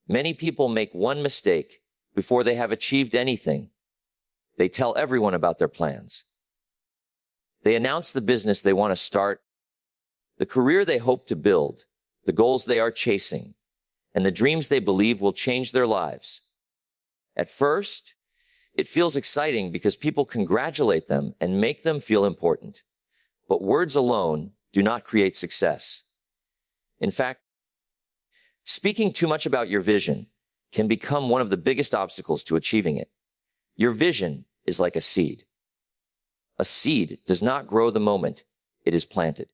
Many people make one mistake before they have achieved anything. They tell everyone about their plans. They announce the business they want to start, the career they hope to build, the goals they are chasing, and the dreams they believe will change their lives. At first, it feels exciting because people congratulate them and make them feel important. But words alone do not create success. In fact, speaking too much about your vision can become one of the biggest obstacles to achieving it. Your vision is like a seed. A seed does not grow the moment it is planted.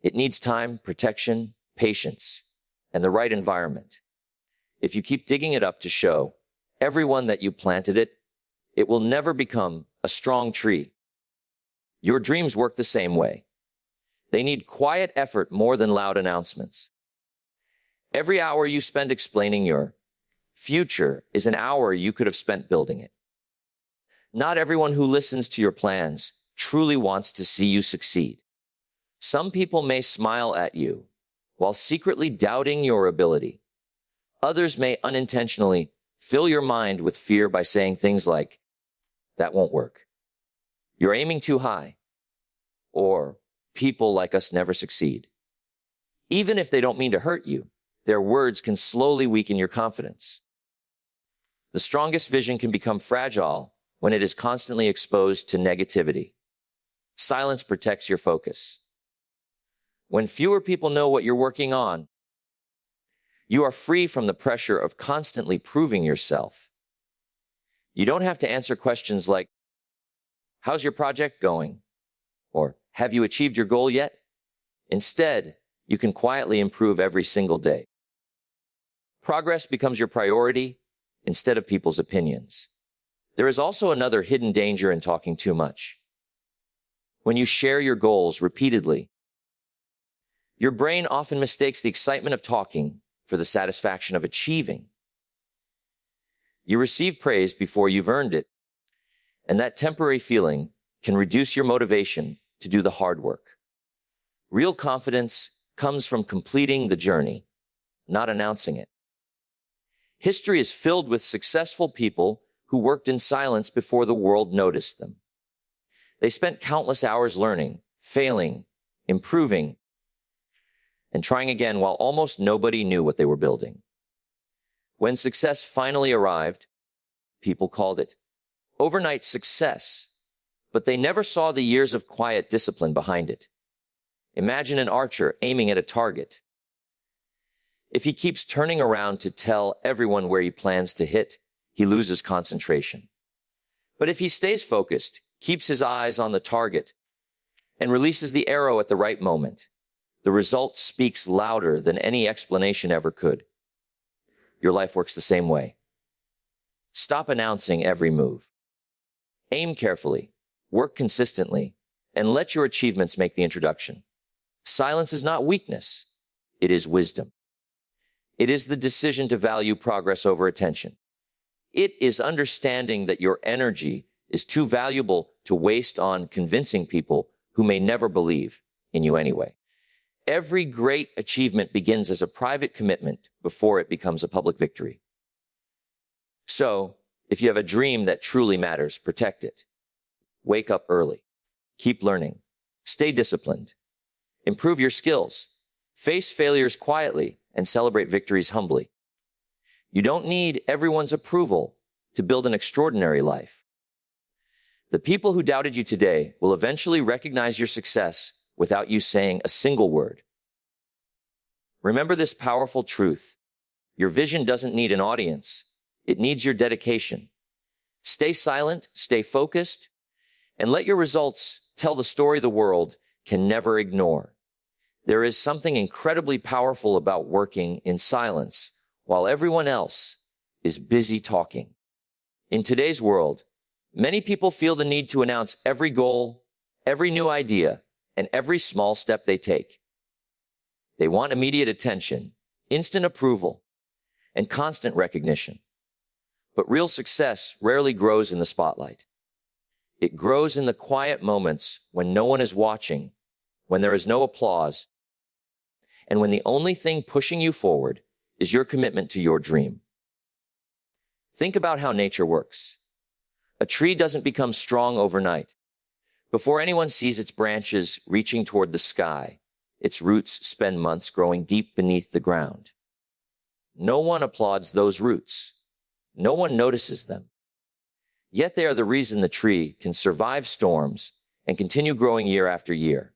It needs time, protection, patience, and the right environment. If you keep digging it up to show everyone that you planted it, it will never become a strong tree. Your dreams work the same way. They need quiet effort more than loud announcements. Every hour you spend explaining your future is an hour you could have spent building it. Not everyone who listens to your plans truly wants to see you succeed. Some people may smile at you while secretly doubting your ability. Others may unintentionally fill your mind with fear by saying things like, "That won't work," "You're aiming too high," or "People like us never succeed." Even if they don't mean to hurt you, their words can slowly weaken your confidence. The strongest vision can become fragile when it is constantly exposed to negativity. Silence protects your focus. When fewer people know what you're working on, you are free from the pressure of constantly proving yourself. You don't have to answer questions like, "How's your project going?" or "Have you achieved your goal yet?" Instead, you can quietly improve every single day. Progress becomes your priority instead of people's opinions. There is also another hidden danger in talking too much. When you share your goals repeatedly, your brain often mistakes the excitement of talking for the satisfaction of achieving. You receive praise before you've earned it, and that temporary feeling can reduce your motivation to do the hard work. Real confidence comes from completing the journey, not announcing it. History is filled with successful people who worked in silence before the world noticed them. They spent countless hours learning, failing, improving, and trying again while almost nobody knew what they were building. When success finally arrived, people called it overnight success, but they never saw the years of quiet discipline behind it. Imagine an archer aiming at a target. If he keeps turning around to tell everyone where he plans to hit, he loses concentration. But if he stays focused, keeps his eyes on the target, and releases the arrow at the right moment, the result speaks louder than any explanation ever could. Your life works the same way. Stop announcing every move. Aim carefully, work consistently, and let your achievements make the introduction. Silence is not weakness. It is wisdom. It is the decision to value progress over attention. It is understanding that your energy is too valuable to waste on convincing people who may never believe in you anyway. Every great achievement begins as a private commitment before it becomes a public victory. So, if you have a dream that truly matters, protect it. Wake up early. Keep learning. Stay disciplined. Improve your skills. Face failures quietly and celebrate victories humbly. You don't need everyone's approval to build an extraordinary life. The people who doubted you today will eventually recognize your success without you saying a single word. Remember this powerful truth. Your vision doesn't need an audience. It needs your dedication. Stay silent, stay focused, and let your results tell the story the world can never ignore. There is something incredibly powerful about working in silence while everyone else is busy talking. In today's world, many people feel the need to announce every goal, every new idea, and every small step they take. They want immediate attention, instant approval, and constant recognition. But real success rarely grows in the spotlight. It grows in the quiet moments when no one is watching, when there is no applause, and when the only thing pushing you forward is your commitment to your dream. Think about how nature works. A tree doesn't become strong overnight. Before anyone sees its branches reaching toward the sky, its roots spend months growing deep beneath the ground. No one applauds those roots. No one notices them. Yet they are the reason the tree can survive storms and continue growing year after year.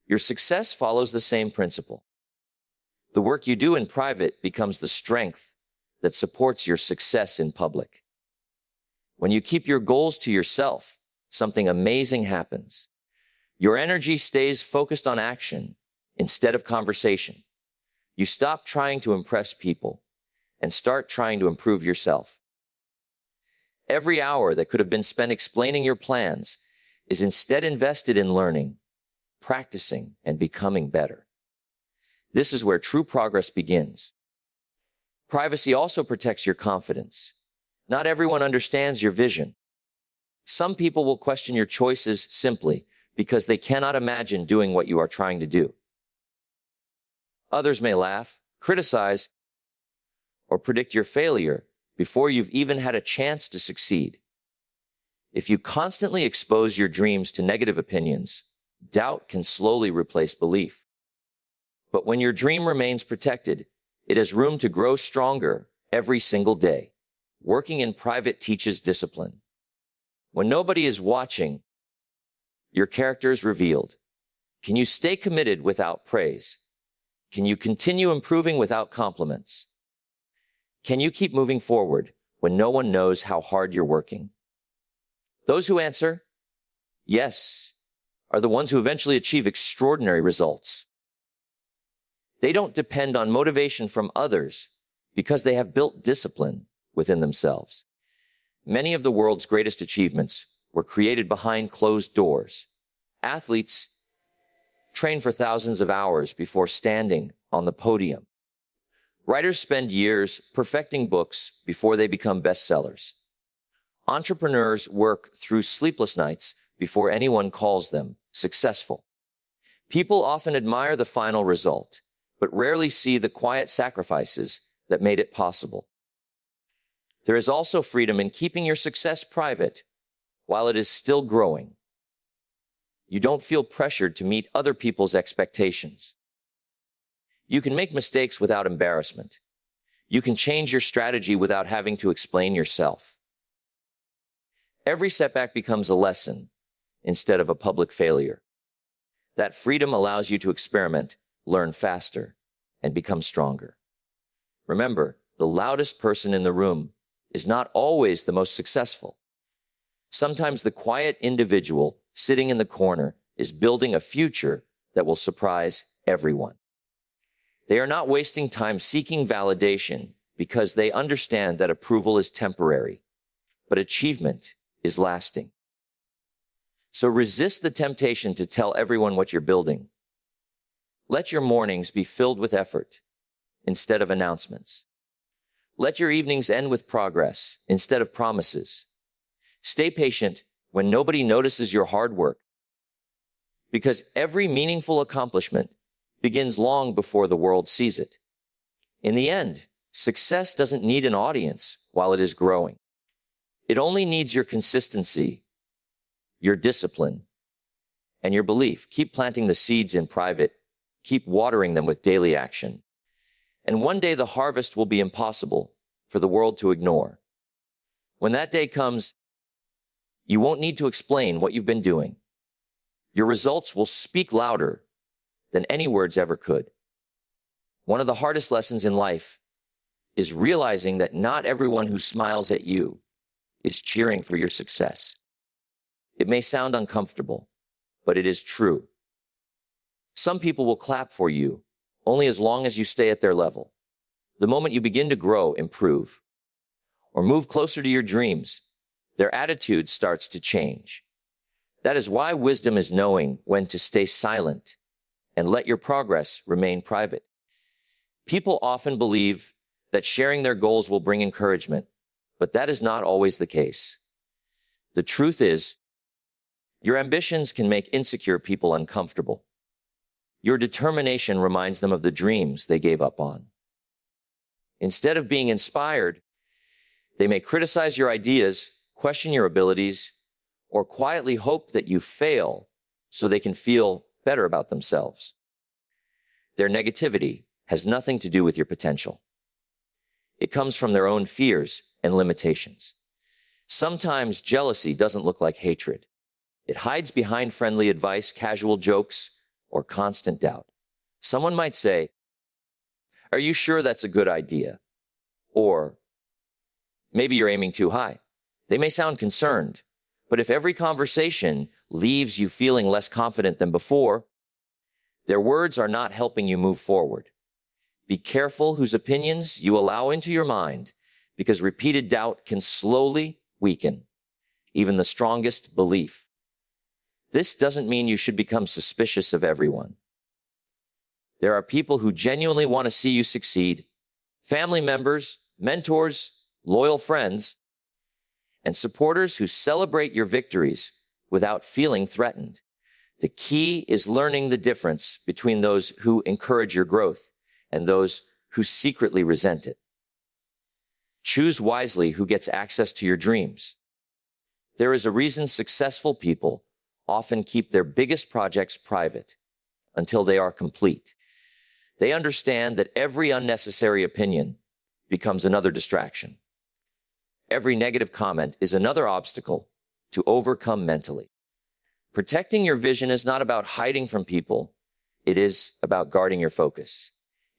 Your success follows the same principle. The work you do in private becomes the strength that supports your success in public. When you keep your goals to yourself, something amazing happens. Your energy stays focused on action instead of conversation. You stop trying to impress people and start trying to improve yourself. Every hour that could have been spent explaining your plans is instead invested in learning, practicing, and becoming better. This is where true progress begins. Privacy also protects your confidence. Not everyone understands your vision. Some people will question your choices simply because they cannot imagine doing what you are trying to do. Others may laugh, criticize, or predict your failure before you've even had a chance to succeed. If you constantly expose your dreams to negative opinions, doubt can slowly replace belief. But when your dream remains protected, it has room to grow stronger every single day. Working in private teaches discipline. When nobody is watching, your character is revealed. Can you stay committed without praise? Can you continue improving without compliments? Can you keep moving forward when no one knows how hard you're working? Those who answer yes are the ones who eventually achieve extraordinary results. They don't depend on motivation from others because they have built discipline within themselves. Many of the world's greatest achievements were created behind closed doors. Athletes train for thousands of hours before standing on the podium. Writers spend years perfecting books before they become bestsellers. Entrepreneurs work through sleepless nights before anyone calls them successful. People often admire the final result, but rarely see the quiet sacrifices that made it possible. There is also freedom in keeping your success private while it is still growing. You don't feel pressured to meet other people's expectations. You can make mistakes without embarrassment. You can change your strategy without having to explain yourself. Every setback becomes a lesson instead of a public failure. That freedom allows you to experiment, learn faster, and become stronger. Remember, the loudest person in the room is not always the most successful. Sometimes the quiet individual sitting in the corner is building a future that will surprise everyone. They are not wasting time seeking validation because they understand that approval is temporary, but achievement is lasting. So resist the temptation to tell everyone what you're building. Let your mornings be filled with effort instead of announcements. Let your evenings end with progress instead of promises. Stay patient when nobody notices your hard work, because every meaningful accomplishment begins long before the world sees it. In the end, success doesn't need an audience while it is growing. It only needs your consistency, your discipline, and your belief. Keep planting the seeds in private. Keep watering them with daily action. And one day the harvest will be impossible for the world to ignore. When that day comes, you won't need to explain what you've been doing. Your results will speak louder than any words ever could. One of the hardest lessons in life is realizing that not everyone who smiles at you is cheering for your success. It may sound uncomfortable, but it is true. Some people will clap for you only as long as you stay at their level. The moment you begin to grow, improve, or move closer to your dreams, their attitude starts to change. That is why wisdom is knowing when to stay silent and let your progress remain private. People often believe that sharing their goals will bring encouragement, but that is not always the case. The truth is, your ambitions can make insecure people uncomfortable. Your determination reminds them of the dreams they gave up on. Instead of being inspired, they may criticize your ideas, question your abilities, or quietly hope that you fail so they can feel better about themselves. Their negativity has nothing to do with your potential. It comes from their own fears and limitations. Sometimes jealousy doesn't look like hatred. It hides behind friendly advice, casual jokes, or constant doubt. Someone might say, "Are you sure that's a good idea?" Or, "Maybe you're aiming too high." They may sound concerned, but if every conversation leaves you feeling less confident than before, their words are not helping you move forward. Be careful whose opinions you allow into your mind, because repeated doubt can slowly weaken even the strongest belief. This doesn't mean you should become suspicious of everyone. There are people who genuinely want to see you succeed, family members, mentors, loyal friends, and supporters who celebrate your victories without feeling threatened. The key is learning the difference between those who encourage your growth and those who secretly resent it. Choose wisely who gets access to your dreams. There is a reason successful people often keep their biggest projects private until they are complete. They understand that every unnecessary opinion becomes another distraction. Every negative comment is another obstacle to overcome mentally. Protecting your vision is not about hiding from people. It is about guarding your focus.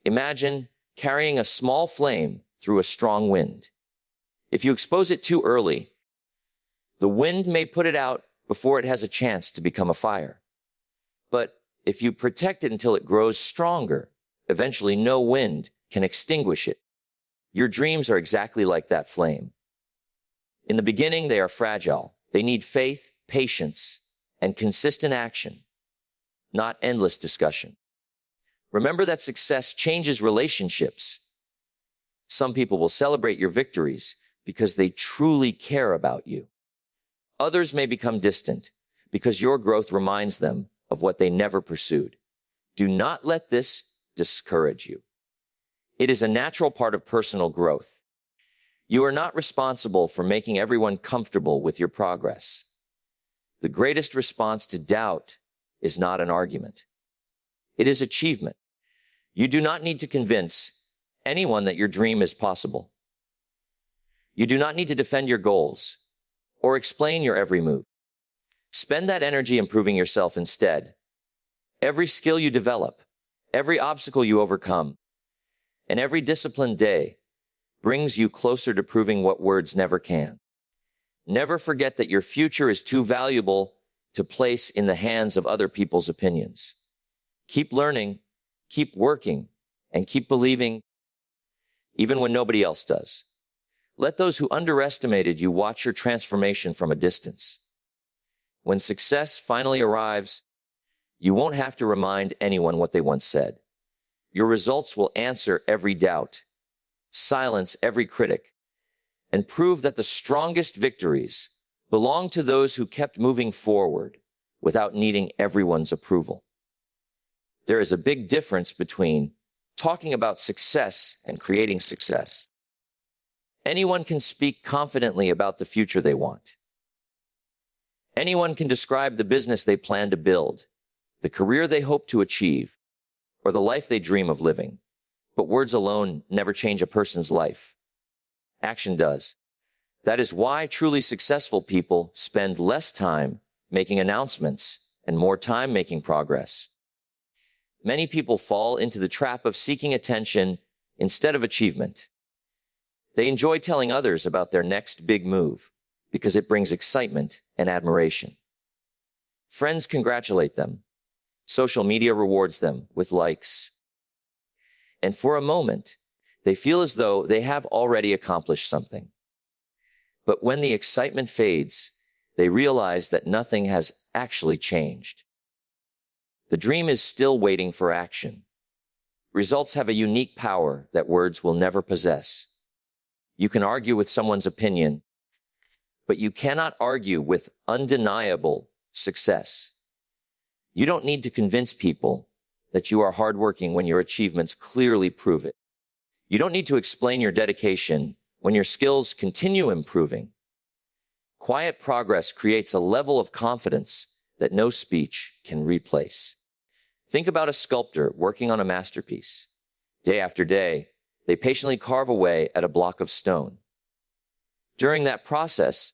Imagine carrying a small flame through a strong wind. If you expose it too early, the wind may put it out before it has a chance to become a fire. But if you protect it until it grows stronger, eventually no wind can extinguish it. Your dreams are exactly like that flame. In the beginning, they are fragile. They need faith, patience, and consistent action, not endless discussion. Remember that success changes relationships. Some people will celebrate your victories because they truly care about you. Others may become distant because your growth reminds them of what they never pursued. Do not let this discourage you. It is a natural part of personal growth. You are not responsible for making everyone comfortable with your progress. The greatest response to doubt is not an argument. It is achievement. You do not need to convince anyone that your dream is possible. You do not need to defend your goals or explain your every move. Spend that energy improving yourself instead. Every skill you develop, every obstacle you overcome, and every disciplined day brings you closer to proving what words never can. Never forget that your future is too valuable to place in the hands of other people's opinions. Keep learning, keep working, and keep believing, even when nobody else does. Let those who underestimated you watch your transformation from a distance. When success finally arrives, you won't have to remind anyone what they once said. Your results will answer every doubt, silence every critic, and prove that the strongest victories belong to those who kept moving forward without needing everyone's approval. There is a big difference between talking about success and creating success. Anyone can speak confidently about the future they want. Anyone can describe the business they plan to build, the career they hope to achieve, or the life they dream of living. But words alone never change a person's life. Action does. That is why truly successful people spend less time making announcements and more time making progress. Many people fall into the trap of seeking attention instead of achievement. They enjoy telling others about their next big move because it brings excitement and admiration. Friends congratulate them. Social media rewards them with likes. And for a moment, they feel as though they have already accomplished something. But when the excitement fades, they realize that nothing has actually changed. The dream is still waiting for action. Results have a unique power that words will never possess. You can argue with someone's opinion, but you cannot argue with undeniable success. You don't need to convince people that you are hardworking when your achievements clearly prove it. You don't need to explain your dedication when your skills continue improving. Quiet progress creates a level of confidence that no speech can replace. Think about a sculptor working on a masterpiece. Day after day, they patiently carve away at a block of stone. During that process,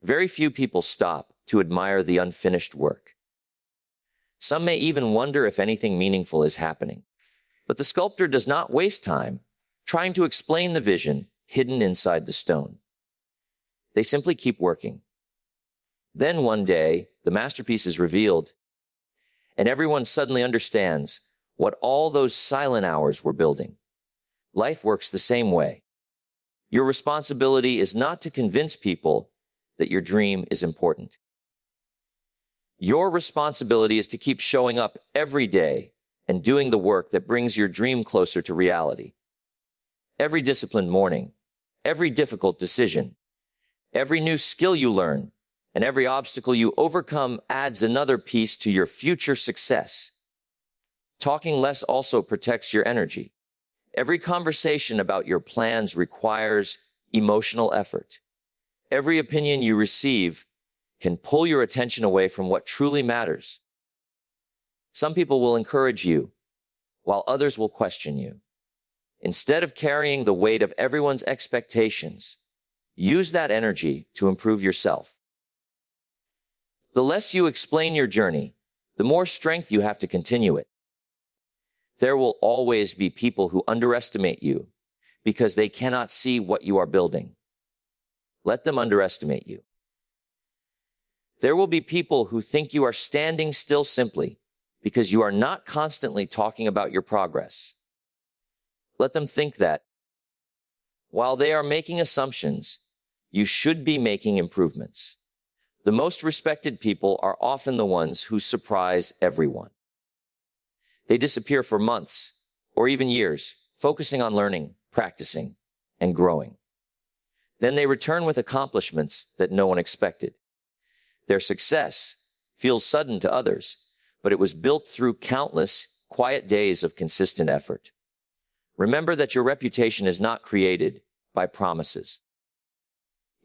very few people stop to admire the unfinished work. Some may even wonder if anything meaningful is happening. But the sculptor does not waste time trying to explain the vision hidden inside the stone. They simply keep working. Then one day, the masterpiece is revealed, and everyone suddenly understands what all those silent hours were building. Life works the same way. Your responsibility is not to convince people that your dream is important. Your responsibility is to keep showing up every day and doing the work that brings your dream closer to reality. Every disciplined morning, every difficult decision, every new skill you learn, and every obstacle you overcome adds another piece to your future success. Talking less also protects your energy. Every conversation about your plans requires emotional effort. Every opinion you receive can pull your attention away from what truly matters. Some people will encourage you, while others will question you. Instead of carrying the weight of everyone's expectations, use that energy to improve yourself. The less you explain your journey, the more strength you have to continue it. There will always be people who underestimate you because they cannot see what you are building. Let them underestimate you. There will be people who think you are standing still simply because you are not constantly talking about your progress. Let them think that. While they are making assumptions, you should be making improvements. The most respected people are often the ones who surprise everyone. They disappear for months or even years, focusing on learning, practicing, and growing. Then they return with accomplishments that no one expected. Their success feels sudden to others, but it was built through countless, quiet days of consistent effort. Remember that your reputation is not created by promises.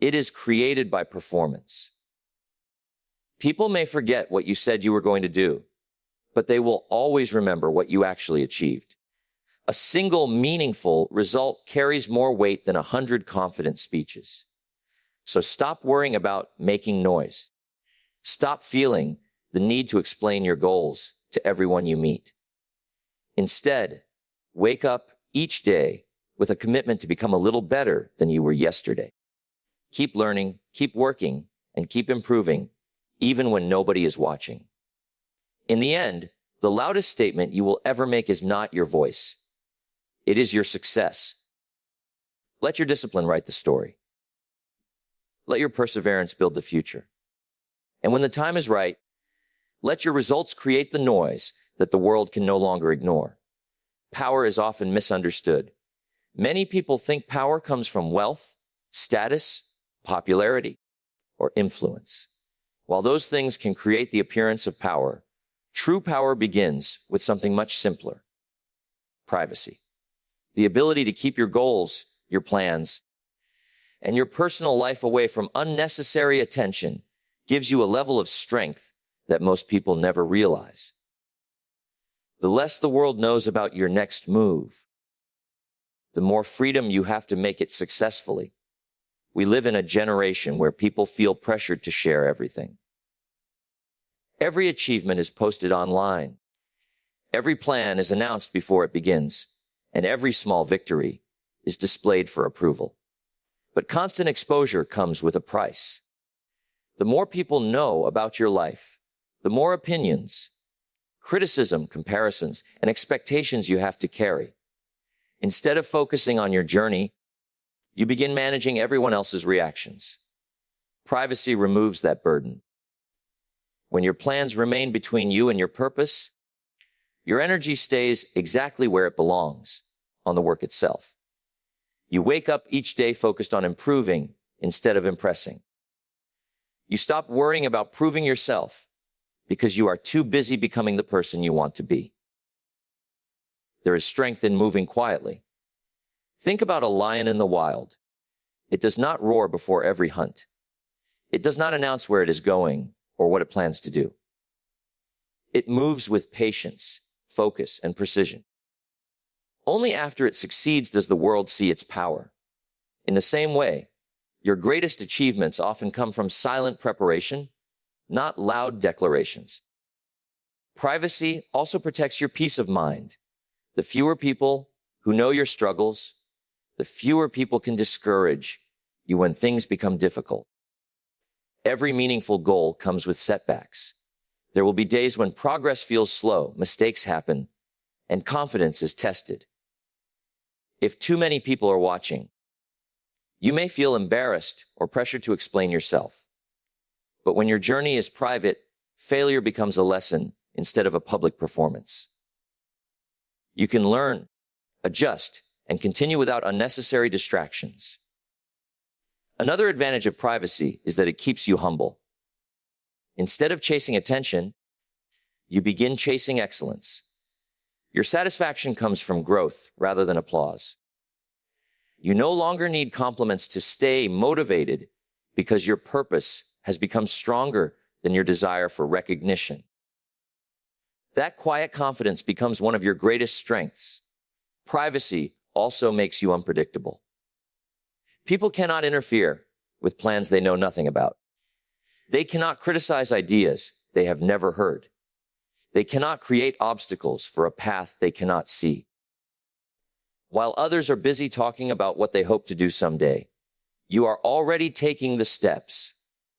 It is created by performance. People may forget what you said you were going to do, but they will always remember what you actually achieved. A single meaningful result carries more weight than 100 confident speeches. So stop worrying about making noise. Stop feeling the need to explain your goals to everyone you meet. Instead, wake up each day with a commitment to become a little better than you were yesterday. Keep learning, keep working, and keep improving, even when nobody is watching. In the end, the loudest statement you will ever make is not your voice. It is your success. Let your discipline write the story. Let your perseverance build the future. And when the time is right, let your results create the noise that the world can no longer ignore. Power is often misunderstood. Many people think power comes from wealth, status, popularity, or influence. While those things can create the appearance of power, true power begins with something much simpler: privacy. The ability to keep your goals, your plans, and your personal life away from unnecessary attention gives you a level of strength that most people never realize. The less the world knows about your next move, the more freedom you have to make it successfully. We live in a generation where people feel pressured to share everything. Every achievement is posted online. Every plan is announced before it begins, and every small victory is displayed for approval. But constant exposure comes with a price. The more people know about your life, the more opinions, criticism, comparisons, and expectations you have to carry. Instead of focusing on your journey, you begin managing everyone else's reactions. Privacy removes that burden. When your plans remain between you and your purpose, your energy stays exactly where it belongs, on the work itself. You wake up each day focused on improving instead of impressing. You stop worrying about proving yourself because you are too busy becoming the person you want to be. There is strength in moving quietly. Think about a lion in the wild. It does not roar before every hunt. It does not announce where it is going or what it plans to do. It moves with patience, focus, and precision. Only after it succeeds does the world see its power. In the same way, your greatest achievements often come from silent preparation, not loud declarations. Privacy also protects your peace of mind. The fewer people who know your struggles, the fewer people can discourage you when things become difficult. Every meaningful goal comes with setbacks. There will be days when progress feels slow, mistakes happen, and confidence is tested. If too many people are watching, you may feel embarrassed or pressured to explain yourself. But when your journey is private, failure becomes a lesson instead of a public performance. You can learn, adjust, and continue without unnecessary distractions. Another advantage of privacy is that it keeps you humble. Instead of chasing attention, you begin chasing excellence. Your satisfaction comes from growth rather than applause. You no longer need compliments to stay motivated because your purpose has become stronger than your desire for recognition. That quiet confidence becomes one of your greatest strengths. Privacy also makes you unpredictable. People cannot interfere with plans they know nothing about. They cannot criticize ideas they have never heard. They cannot create obstacles for a path they cannot see. While others are busy talking about what they hope to do someday, you are already taking the steps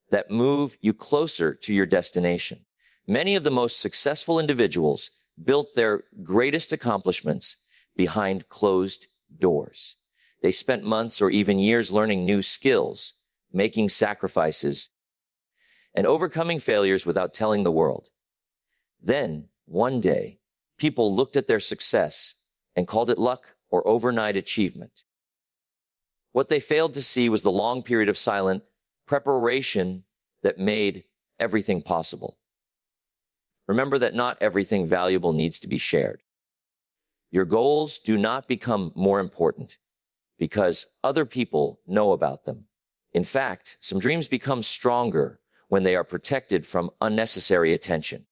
that move you closer to your destination. Many of the most successful individuals built their greatest accomplishments behind closed doors. They spent months or even years learning new skills, making sacrifices, and overcoming failures without telling the world. Then, one day, people looked at their success and called it luck or overnight achievement. What they failed to see was the long period of silent preparation that made everything possible. Remember that not everything valuable needs to be shared. Your goals do not become more important because other people know about them. In fact, some dreams become stronger when they are protected from unnecessary attention.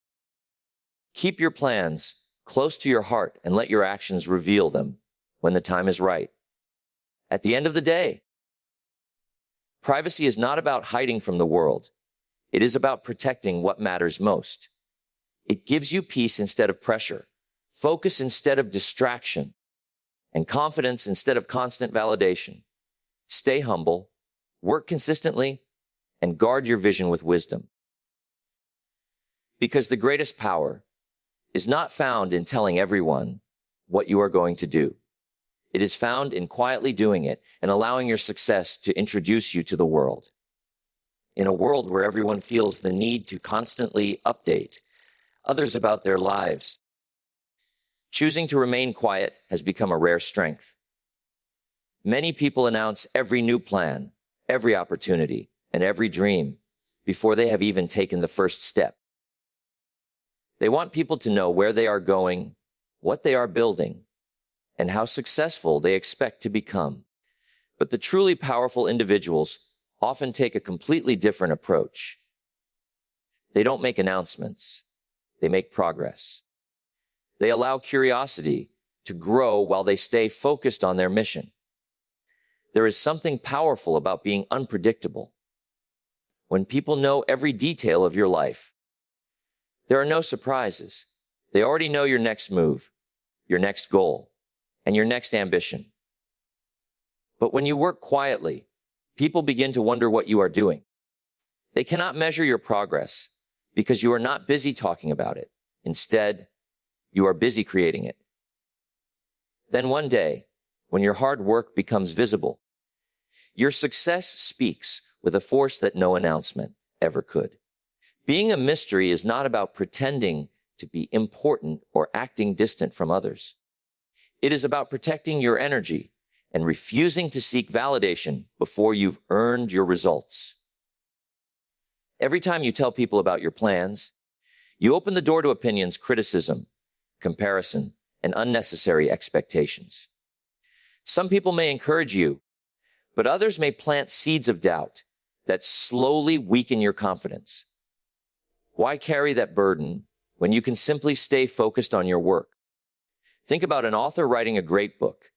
Keep your plans close to your heart and let your actions reveal them when the time is right. At the end of the day, privacy is not about hiding from the world. It is about protecting what matters most. It gives you peace instead of pressure, focus instead of distraction, and confidence instead of constant validation. Stay humble, work consistently, and guard your vision with wisdom. Because the greatest power is not found in telling everyone what you are going to do. It is found in quietly doing it and allowing your success to introduce you to the world. In a world where everyone feels the need to constantly update others about their lives, choosing to remain quiet has become a rare strength. Many people announce every new plan, every opportunity, and every dream before they have even taken the first step. They want people to know where they are going, what they are building, and how successful they expect to become. But the truly powerful individuals often take a completely different approach. They don't make announcements. They make progress. They allow curiosity to grow while they stay focused on their mission. There is something powerful about being unpredictable. When people know every detail of your life, there are no surprises. They already know your next move, your next goal, and your next ambition. But when you work quietly, people begin to wonder what you are doing. They cannot measure your progress because you are not busy talking about it. Instead, you are busy creating it. Then one day, when your hard work becomes visible, your success speaks with a force that no announcement ever could. Being a mystery is not about pretending to be important or acting distant from others. It is about protecting your energy and refusing to seek validation before you've earned your results. Every time you tell people about your plans, you open the door to opinions, criticism, comparison, and unnecessary expectations. Some people may encourage you, but others may plant seeds of doubt that slowly weaken your confidence. Why carry that burden when you can simply stay focused on your work? Think about an author writing a great book.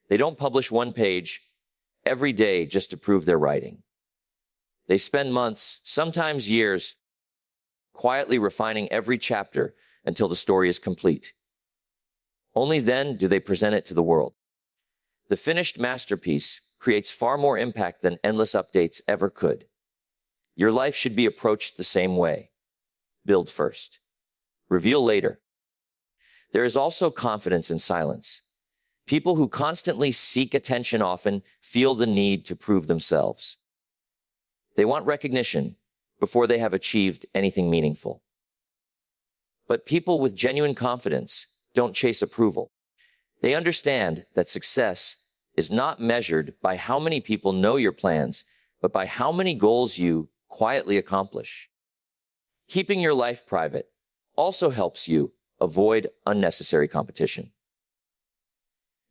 They don't publish one page every day just to prove their writing. They spend months, sometimes years, quietly refining every chapter until the story is complete. Only then do they present it to the world. The finished masterpiece creates far more impact than endless updates ever could. Your life should be approached the same way. Build first. Reveal later. There is also confidence in silence. People who constantly seek attention often feel the need to prove themselves. They want recognition before they have achieved anything meaningful. But people with genuine confidence don't chase approval. They understand that success is not measured by how many people know your plans, but by how many goals you quietly accomplish. Keeping your life private also helps you avoid unnecessary competition.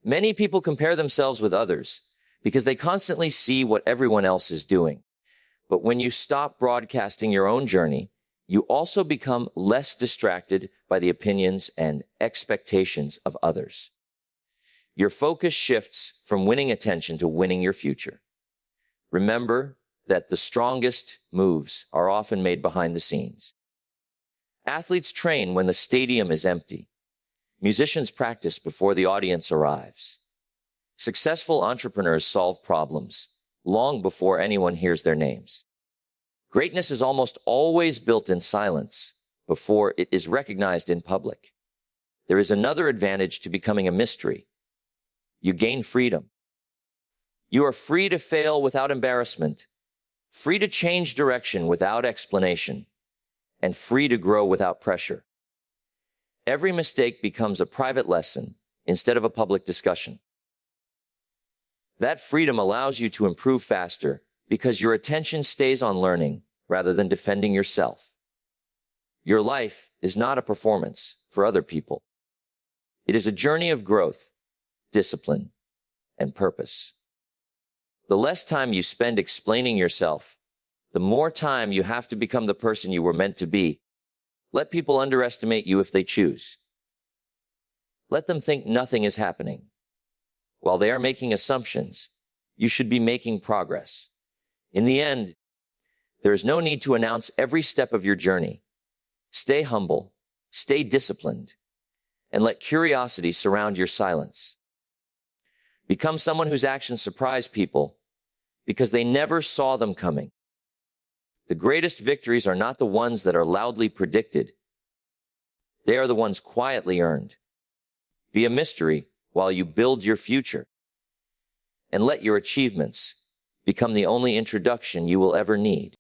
Many people compare themselves with others because they constantly see what everyone else is doing. But when you stop broadcasting your own journey, you also become less distracted by the opinions and expectations of others. Your focus shifts from winning attention to winning your future. Remember that the strongest moves are often made behind the scenes. Athletes train when the stadium is empty. Musicians practice before the audience arrives. Successful entrepreneurs solve problems long before anyone hears their names. Greatness is almost always built in silence before it is recognized in public. There is another advantage to becoming a mystery. You gain freedom. You are free to fail without embarrassment, free to change direction without explanation, and free to grow without pressure. Every mistake becomes a private lesson instead of a public discussion. That freedom allows you to improve faster because your attention stays on learning rather than defending yourself. Your life is not a performance for other people. It is a journey of growth, discipline, and purpose. The less time you spend explaining yourself, the more time you have to become the person you were meant to be. Let people underestimate you if they choose. Let them think nothing is happening. While they are making assumptions, you should be making progress. In the end, there is no need to announce every step of your journey. Stay humble, stay disciplined, and let curiosity surround your silence. Become someone whose actions surprise people because they never saw them coming. The greatest victories are not the ones that are loudly predicted. They are the ones quietly earned. Be a mystery while you build your future. And let your achievements become the only introduction you will ever need.